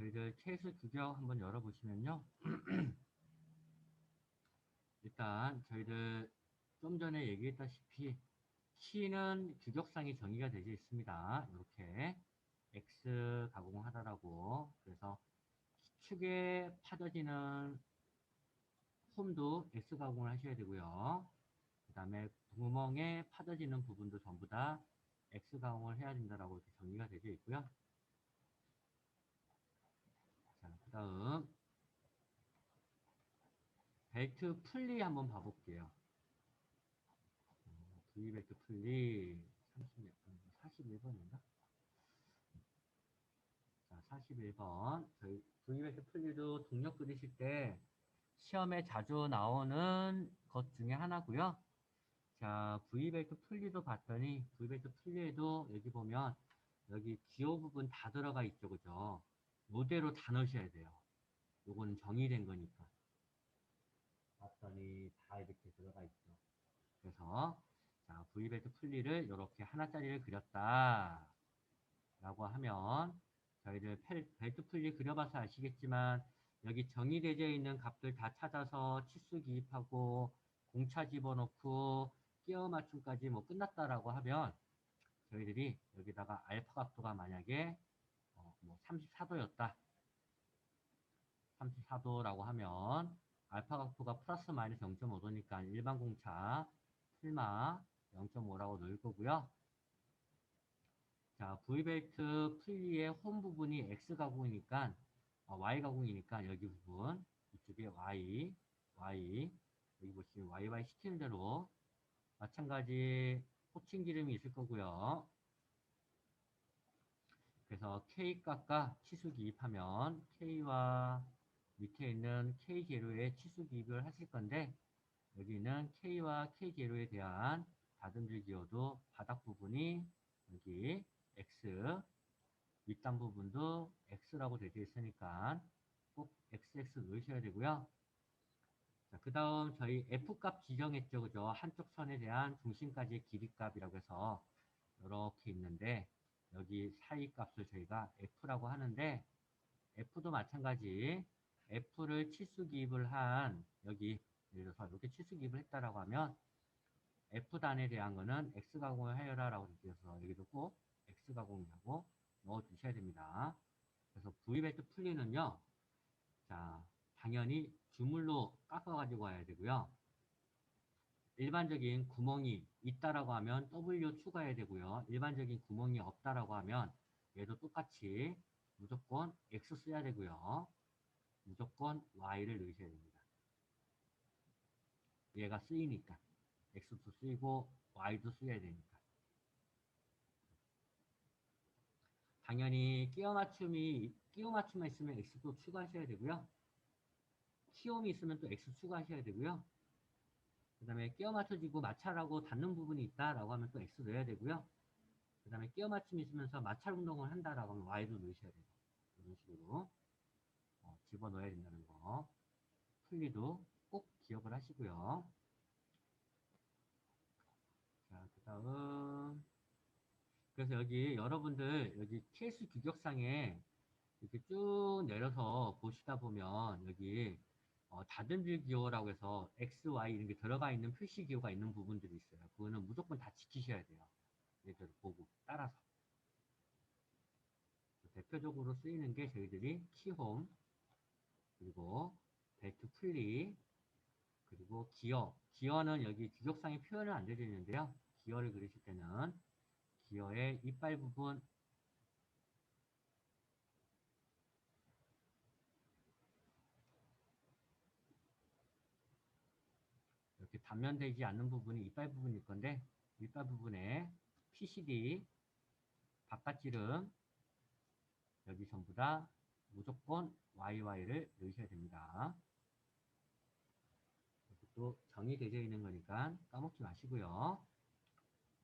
저희들 케이스 규격 한번 열어보시면요. 일단 저희들 좀 전에 얘기했다시피 키는 규격상이 정의가 되어 있습니다. 이렇게 X 가공하다라고. 그래서 축에 파져지는 홈도 X 가공을 하셔야 되고요. 그 다음에 구멍에 파져지는 부분도 전부 다 X 가공을 해야 된다라고 이렇게 정의가 되어 있고요. 자, 그 다음 벨트 풀리 한번 봐볼게요. V벨트 풀리 41번인가? 자, 41번. 저희 V벨트 풀리도 동력 그리실 때 시험에 자주 나오는 것 중에 하나고요. 자, V벨트 풀리도 봤더니 V벨트 풀리에도 여기 보면 여기 기호 부분 다 들어가 있죠. 그죠? 이대로 다 넣으셔야 돼요. 요거는 정의된 거니까. 봤더니 다 이렇게 들어가 있죠. 그래서 자, V벨트 풀리를 이렇게 하나짜리를 그렸다 라고 하면 저희들 벨트 풀리 그려봐서 아시겠지만 여기 정의되어 있는 값들 다 찾아서 치수 기입하고 공차 집어넣고 끼워 맞춤까지 뭐 끝났다라고 하면 저희들이 여기다가 알파 각도가 만약에 뭐 34도였다. 34도라고 하면 알파 각도가 플러스 마이너스 0.5도니까 일반 공차 풀마 0.5라고 넣을 거고요. 자, V벨트 풀리의 홈 부분이 X 가공이니까 Y 가공이니까 여기 부분 이쪽에 Y 여기 보시면 YY 시키는 대로 마찬가지 호칭 기름이 있을 거고요. 그래서 K 값과 치수 기입하면 K와 밑에 있는 K 재료에 치수 기입을 하실 건데 여기는 K와 K 재료에 대한 다듬질 기호도 바닥 부분이 여기 X 윗단 부분도 X라고 되어 있으니까 꼭 XX 넣으셔야 되고요. 자, 그 다음 저희 F값 지정했죠. 그죠? 한쪽 선에 대한 중심까지의 길이값이라고 해서 이렇게 있는데 여기 사이 값을 저희가 F라고 하는데 F도 마찬가지 F를 치수 기입을 한 여기 예를 들어서 이렇게 치수 기입을 했다라고 하면 F단에 대한 거는 X 가공을 하여라 라고 되어서 여기도 꼭 X 가공이라고 넣어 주셔야 됩니다. 그래서 V벨트 풀리는요. 자, 당연히 주물로 깎아가지고 와야 되고요. 일반적인 구멍이 있다라고 하면 W 추가해야 되고요. 일반적인 구멍이 없다라고 하면 얘도 똑같이 무조건 X 써야 되고요. 무조건 Y를 넣으셔야 됩니다. 얘가 쓰이니까. X도 쓰이고 Y도 쓰여야 되니까. 당연히 끼워 맞춤만 있으면 X도 추가하셔야 되고요. 키움이 있으면 또 X 추가하셔야 되고요. 그 다음에 끼워 맞춰지고 마찰하고 닿는 부분이 있다라고 하면 또 X 넣어야 되고요. 그 다음에 끼워 맞춤이 있으면서 마찰 운동을 한다라고 하면 Y도 넣으셔야 돼요. 이런 식으로 집어넣어야 된다는 거. 풀리도 꼭 기억을 하시고요. 자, 그 다음. 그래서 여기 여러분들 여기 케이스 규격상에 이렇게 쭉 내려서 보시다 보면 여기 다듬질 기호라고 해서 X, Y 이런 게 들어가 있는 표시 기호가 있는 부분들이 있어요. 그거는 무조건 다 지키셔야 돼요. 얘들 보고 따라서. 대표적으로 쓰이는 게 저희들이 키홈, 그리고 벨트 풀리, 그리고 기어. 기어는 여기 규격상에 표현을 안 드리는데요. 기어를 그리실 때는 기어의 이빨 부분 이렇게 단면되지 않는 부분이 이빨 부분일 건데 이빨 부분에 PCD, 바깥지름 여기 전부 다 무조건 YY를 넣으셔야 됩니다. 또 정의되어 있는 거니까 까먹지 마시고요.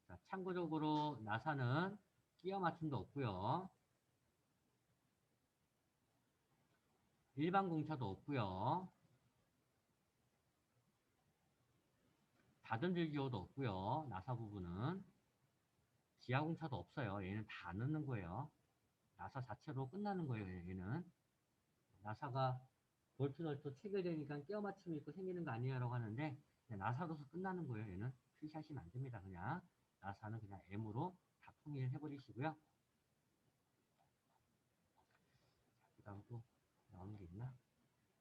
자, 참고적으로 나사는 끼워 맞춤도 없고요. 일반 공차도 없고요. 다듬질 기호도 없고요. 나사 부분은 지하 공차도 없어요. 얘는 다 넣는 거예요. 나사 자체로 끝나는 거예요. 얘는 나사가 볼트 널트 체결되니까 끼워 맞춤이 있고 생기는 거 아니에요? 라고 하는데, 나사로서 끝나는 거예요. 얘는 표시하시면 안 됩니다. 그냥 나사는 그냥 M으로 다 통일해 버리시고요. 그 다음 또 나오는 게 있나?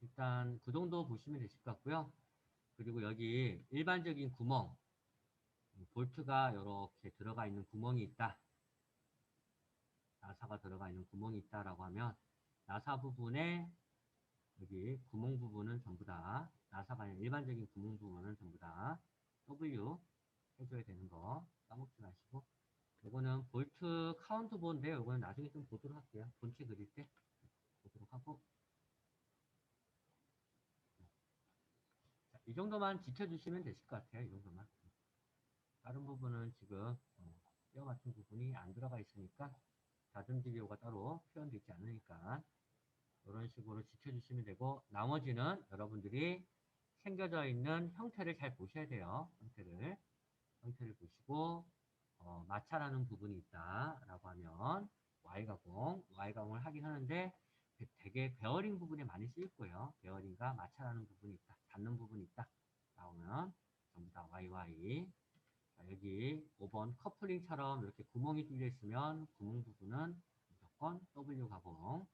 일단 그 정도 보시면 되실 것 같고요. 그리고 여기 일반적인 구멍, 볼트가 이렇게 들어가 있는 구멍이 있다. 나사가 들어가 있는 구멍이 있다라고 하면 나사 부분에 여기 구멍 부분은 전부 다 나사가 아니라 일반적인 구멍 부분은 전부 다 W 해줘야 되는 거 까먹지 마시고, 이거는 볼트 카운트 보인데요. 이거는 나중에 좀 보도록 할게요. 본체 그릴 때 보도록 하고, 자, 이 정도만 지켜주시면 되실 것 같아요. 이 정도만. 다른 부분은 지금 끼워 맞춘 부분이 안 들어가 있으니까 다듬기 기호가 따로 표현되어 있지 않으니까 이런 식으로 지켜주시면 되고, 나머지는 여러분들이 생겨져 있는 형태를 잘 보셔야 돼요. 형태를 보시고, 마찰하는 부분이 있다라고 하면 Y가공을 하긴 하는데 되게 베어링 부분에 많이 쓰일 거예요. 베어링과 마찰하는 부분이 있다, 닿는 부분이 있다 나오면 전부 다 YY. 자, 여기 5번 커플링처럼 이렇게 구멍이 뚫려 있으면 구멍 부분은 무조건 W 가공.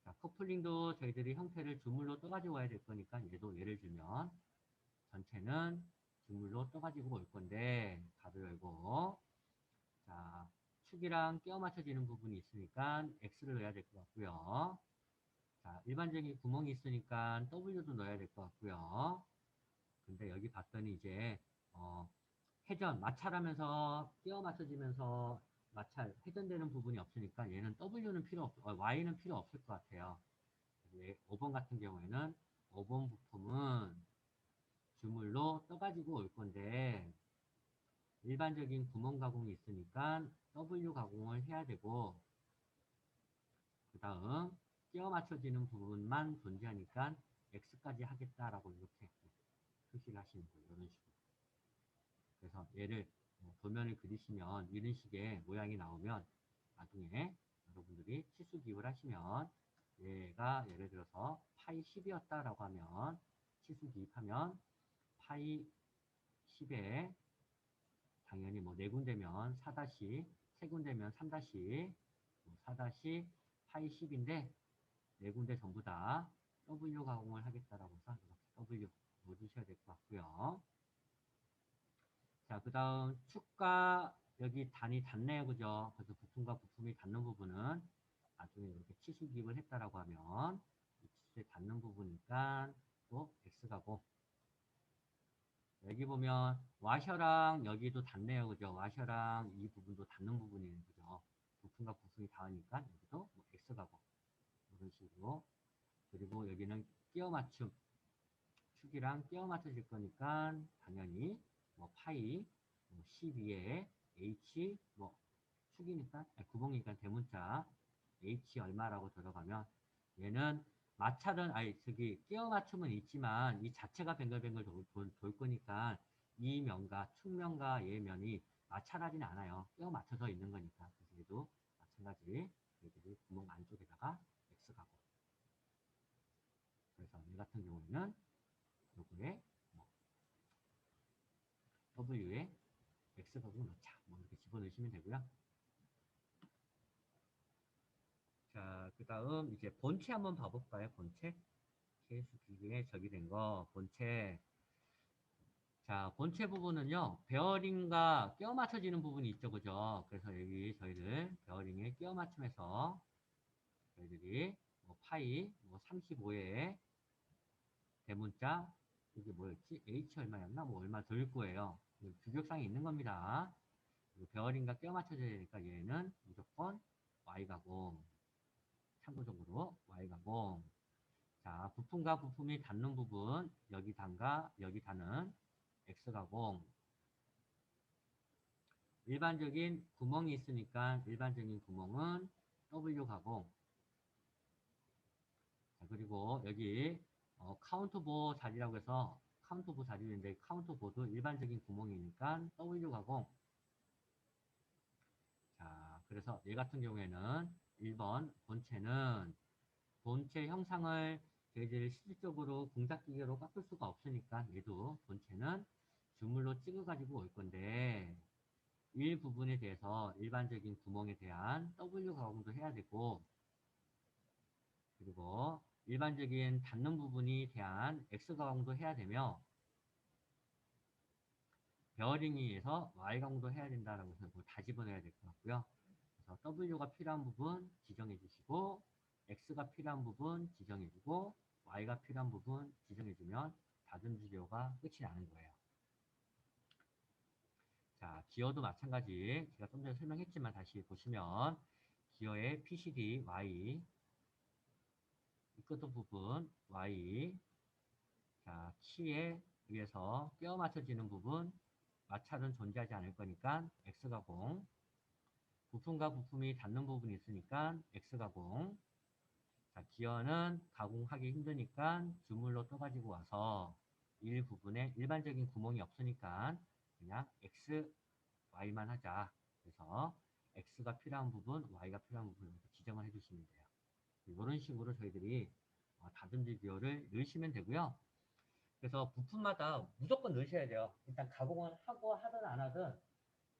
자, 커플링도 저희들이 형태를 주물로 떠가지고 와야 될 거니까, 얘도 예를 들면 전체는 주물로 떠가지고 올 건데, 가로 열고, 자, 축이랑 끼워 맞춰지는 부분이 있으니까 X를 넣어야 될 것 같고요. 자, 일반적인 구멍이 있으니까 W도 넣어야 될 것 같고요. 근데 여기 봤더니 이제 마찰하면서 끼워 맞춰지면서 회전되는 부분이 없으니까 얘는 W는 Y는 필요 없을 것 같아요. 5번 같은 경우에는 5번 부품은 주물로 떠가지고 올 건데, 일반적인 구멍 가공이 있으니까 W 가공을 해야 되고, 그 다음 끼워 맞춰지는 부분만 존재하니까 X까지 하겠다라고 이렇게 표시를 하시는 거예요. 이런 식으로. 그래서 얘를 도면을 그리시면 이런 식의 모양이 나오면 나중에 여러분들이 치수 기입을 하시면, 얘가 예를 들어서 파이 10이었다라고 하면 치수 기입하면 파이 10에 당연히 뭐 4군데면 4 3군데면 3 4 파이 10인데 4군데 전부 다 W 가공을 하겠다라고 해서 이렇게 W 넣어주셔야 될 것 같고요. 자, 그 다음 축과 여기 단이 닿네요. 그죠? 그래서 부품과 부품이 닿는 부분은 나중에 이렇게 치수 기입을 했다라고 하면 이 치수에 닿는 부분이니까 또 X가고, 여기 보면 와셔랑 여기도 닿네요. 그죠? 와셔랑 이 부분도 닿는 부분이에요. 그죠? 부품과 부품이 닿으니까 여기도 뭐 X가고, 이런 식으로. 그리고 여기는 끼워 맞춤, 축이랑 끼워 맞춰질 거니까 당연히 뭐 파이 12에 H 뭐 축이니까 구멍이니까 대문자 H 얼마라고 들어가면, 얘는 마찰은 저기 끼워 맞춤은 있지만 이 자체가 뱅글뱅글 돌 거니까 이 면과 측면과 얘 면이 마찰하지는 않아요. 끼워 맞춰져 있는 거니까. 그래서 얘도 마찬가지 얘들이 구멍 안쪽에다가 X 가고, 그래서 얘 같은 경우에는 요거에 뭐 W에 X 가공 넣자 뭐 이렇게 집어넣으시면 되고요. 자, 그 다음 이제 본체 한번 봐볼까요? 본체 케이스 기계에 적용된 거 본체. 자, 본체 부분은요, 베어링과 끼워 맞춰지는 부분이 있죠, 그죠? 그래서 여기 저희들 베어링에 끼워 맞춤해서 저희들이 뭐 파이 뭐 35에 대문자 이게 뭐였지? H 얼마였나? 뭐 얼마 될 거예요. 규격상에 있는 겁니다. 그리고 베어링과 끼워 맞춰져야 되니까 얘는 무조건 Y 가공. 참고적으로 Y 가공. 자, 부품과 부품이 닿는 부분, 여기 단과 여기 닿는 X 가공. 일반적인 구멍이 있으니까 일반적인 구멍은 W 가공. 자, 그리고 여기 카운터보 자리라고 해서 카운터보 자리인데 카운터보도 일반적인 구멍이니까 W 가공. 자, 그래서 얘 같은 경우에는 1번 본체는 본체 형상을 저희들이 실질적으로 공작기계로 깎을 수가 없으니까 얘도 본체는 주물로 찍어가지고 올 건데 일부분에 대해서 일반적인 구멍에 대한 W 가공도 해야 되고 그리고 일반적인 닿는 부분에 대한 X 가공도 해야 되며 베어링에 의해서 Y 가공도 해야 된다라고 해서 다 집어넣어야 될 것 같고요. 그래서 W가 필요한 부분 지정해 주시고 X가 필요한 부분 지정해 주고 Y가 필요한 부분 지정해 주면 다듬기 기호가 끝이 나는 거예요. 자, 기어도 마찬가지. 제가 좀 전에 설명했지만 다시 보시면 기어의 PCD Y 이 끝도 부분 Y 자, 키에 의해서 끼워 맞춰지는 부분 마찰은 존재하지 않을 거니까 X가공 부품과 부품이 닿는 부분이 있으니까 X가공 자, 기어는 가공하기 힘드니까 주물로 떠가지고 와서 일부분에 일반적인 구멍이 없으니까 그냥 X, Y만 하자. 그래서 X가 필요한 부분, Y가 필요한 부분 이렇게 지정을 해주시면 돼요. 이런 식으로 저희들이 다듬기 기호를 넣으시면 되고요. 그래서 부품마다 무조건 넣으셔야 돼요. 일단 가공을 하고 하든 안 하든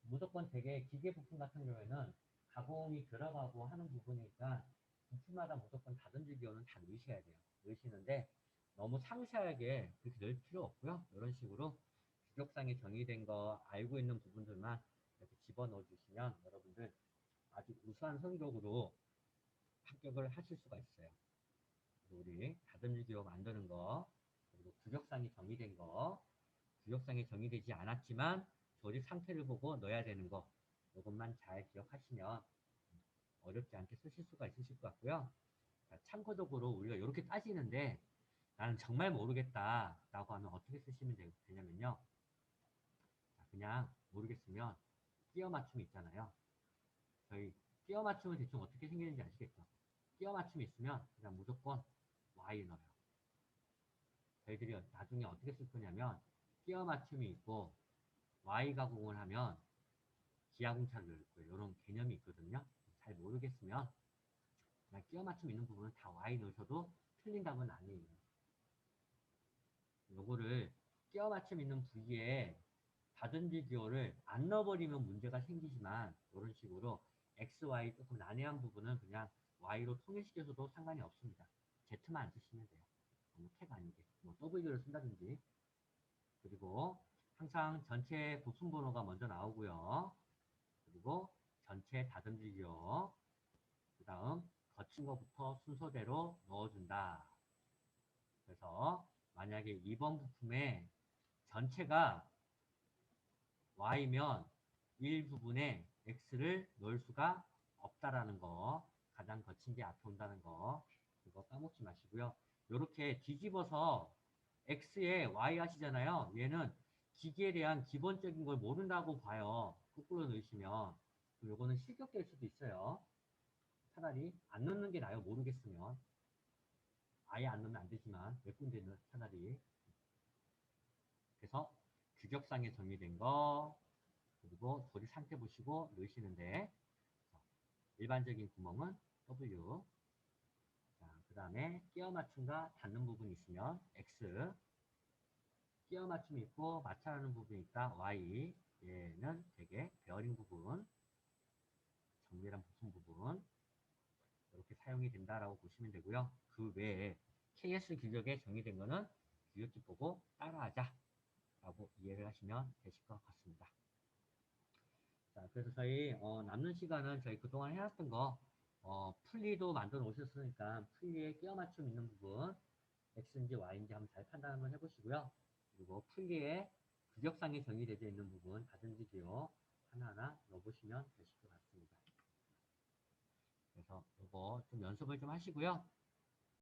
무조건 되게 기계 부품 같은 경우에는 가공이 들어가고 하는 부분이니까 부품마다 무조건 다듬기 기호는 다 넣으셔야 돼요. 넣으시는데 너무 상세하게 그렇게 넣을 필요 없고요. 이런 식으로 규격상에 정의된 거 알고 있는 부분들만 이렇게 집어넣어 주시면 여러분들 아주 우수한 성적으로 합격을 하실 수가 있어요. 우리 다듬기 기호 만드는 거 그리고 규격상이 정의된 거 규격상에 정의되지 않았지만 조립 상태를 보고 넣어야 되는 거 이것만 잘 기억하시면 어렵지 않게 쓰실 수가 있으실 것 같고요. 자, 참고적으로 우리가 이렇게 따지는데 나는 정말 모르겠다 라고 하면 어떻게 쓰시면 되냐면요. 자, 그냥 모르겠으면 끼워 맞춤이 있잖아요. 저희 끼워 맞춤은 대충 어떻게 생기는지 아시겠죠? 끼워 맞춤이 있으면 그냥 무조건 Y 넣어요. 저희들이 나중에 어떻게 쓸 거냐면 끼워 맞춤이 있고 Y 가공을 하면 기하공차를 넣을 거예요. 이런 개념이 있거든요. 잘 모르겠으면 그냥 끼워 맞춤 있는 부분은 다 Y 넣으셔도 틀린 답은 아니에요. 요거를 끼워 맞춤 있는 부위에 다듬기 기호를 안 넣어버리면 문제가 생기지만 이런 식으로 X, Y 조금 난해한 부분은 그냥 Y로 통일시켜서도 상관이 없습니다. Z만 안 쓰시면 돼요. 너무 택 아니게. 뭐 W를 쓴다든지. 그리고 항상 전체 부품 번호가 먼저 나오고요. 그리고 전체 다듬기 기호. 그 다음 거친 거부터 순서대로 넣어준다. 그래서 만약에 2번 부품에 전체가 Y면 일부분에 X를 넣을 수가 없다라는 거 가장 거친 게 앞에 온다는 거 그거 까먹지 마시고요. 이렇게 뒤집어서 X에 Y 하시잖아요. 얘는 기계에 대한 기본적인 걸 모른다고 봐요. 거꾸로 넣으시면 요거는 실격될 수도 있어요. 차라리 안 넣는 게 나아요. 모르겠으면 아예 안 넣으면 안 되지만 몇 군데는 차라리 그래서 규격상에 정의된 거 그리고 조립 상태 보시고 넣으시는데 일반적인 구멍은 W 그 다음에 끼워 맞춤과 닿는 부분이 있으면 X 끼워 맞춤이 있고 마찰하는 부분이 있다 Y 얘는 되게 베어링 부분 정밀한 부품 부분 이렇게 사용이 된다라고 보시면 되고요. 그 외에 KS 규격에 정의된 거는 규격집 보고 따라하자 라고 이해를 하시면 되실 것 같습니다. 자, 그래서 저희 남는 시간은 저희 그동안 해왔던 거 풀리도 만들어 오셨으니까 풀리에 끼워 맞춤 있는 부분 X인지 Y인지 한번 잘 판단 한번 해보시고요. 그리고 풀리에 규격상에 정의되어 있는 부분 다듬기 기호 하나하나 넣어보시면 되실 것 같습니다. 그래서 이거 좀 연습을 좀 하시고요.